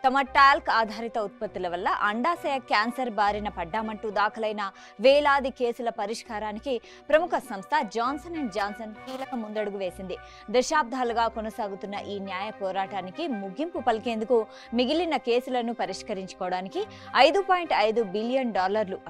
తమ టాల్క్ ఆధారిత ఉత్పత్తుల వల్ల అండాశయ క్యాన్సర్ బారిన పడ్డామంటూ దాఖలైన వేలాది కేసుల పరిష్కారానికి ప్రముఖ సంస్థ జాన్సన్ అండ్ జాన్సన్ కీలక ముందడుగు వేసింది. దశాబ్దాలుగా కొనసాగుతున్న ఈ న్యాయ పోరాటానికి ముగింపు పలికేందుకు మిగిలిన కేసులను పరిష్కరించుకోవడానికి $5.5 బిలియన్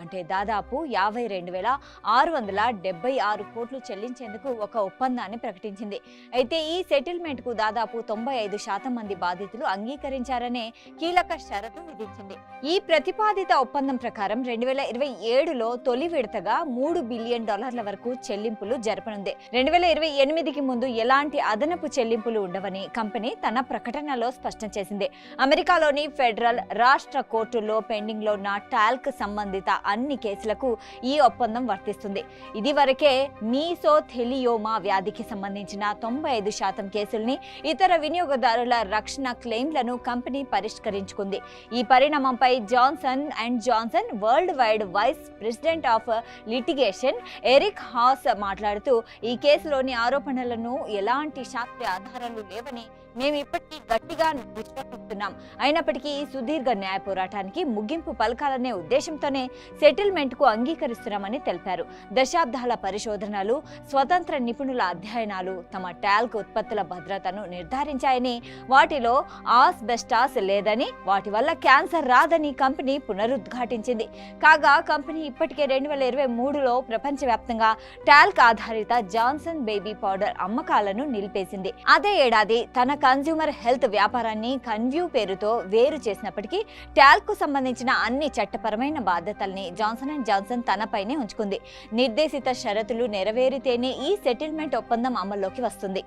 అంటే దాదాపు 52,676 కోట్లు చెల్లించేందుకు ఒక ఒప్పందాన్ని ప్రకటించింది. అయితే ఈ సెటిల్మెంట్ కు దాదాపు 95% మంది బాధితులు అంగీకరించారనే కీలక షరతు విధించింది. ఈ ప్రతిపాదిత ఒప్పందం ప్రకారం 2027లో తొలి విడతగా $3 బిలియన్ వరకు చెల్లింపులు జరపనుంది. 2028కి ముందు ఎలాంటి అదనపు చెల్లింపులు ఉండవని కంపెనీ తన ప్రకటనలో స్పష్టం చేసింది. అమెరికాలోని ఫెడరల్, రాష్ట్ర కోర్టుల్లో పెండింగ్ లో ఉన్న టాల్క్ సంబంధిత అన్ని కేసులకు ఈ ఒప్పందం వర్తిస్తుంది. ఇదివరకే మీసోథెలియోమా వ్యాధికి సంబంధించిన 95% కేసుల్ని, ఇతర వినియోగదారుల రక్షణ క్లెయిమ్లను కంపెనీ పరిష్కరించుకుంది. ఈ పరిణామంపై Johnson and Johnson worldwide vice president of litigation Eric Haas మాట్లాడుతూ, ఈ కేసులోని ఆరోపణలను ఎలాంటి శాస్త్రీయ ఆధారాలు లేవని మేము ఇప్పటికీ గట్టిగా విశ్వసిస్తున్నాం. అయినప్పటికీ ఈ సుదీర్ఘ న్యాయ పోరాటానికి ముగింపు పలకాలనే ఉద్దేశంతోనే సెటిల్మెంట్ కు అంగీకరిస్తున్నామని తెలిపారు. దశాబ్దాల పరిశోధనలు, స్వతంత్ర నిపుణుల అధ్యయనాలు తమ టాల్క్ ఉత్పత్తుల భద్రతను నిర్ధారించాయని, వాటిలో ఆస్బెస్టాస్ లేదని, వాటి వల్ల క్యాన్సర్ రాదని కంపెనీ పునరుద్ఘాటించింది. కాగా కంపెనీ ఇప్పటికే 2023లో ప్రపంచవ్యాప్తంగా టాల్క్ ఆధారిత జాన్సన్ బేబీ పౌడర్ అమ్మకాలను నిలిపేసింది. అదే ఏడాది తన కన్స్యూమర్ హెల్త్ వ్యాపారాన్ని కన్వ్యూ పేరుతో వేరు చేసినప్పటికీ టాల్క్ కు సంబంధించిన అన్ని చట్టపరమైన బాధ్యతల్ని జాన్సన్ అండ్ జాన్సన్ తనపైనే ఉంచుకుంది. నిర్దేశిత షరతులు నెరవేరితేనే ఈ సెటిల్మెంట్ ఒప్పందం అమల్లోకి వస్తుంది.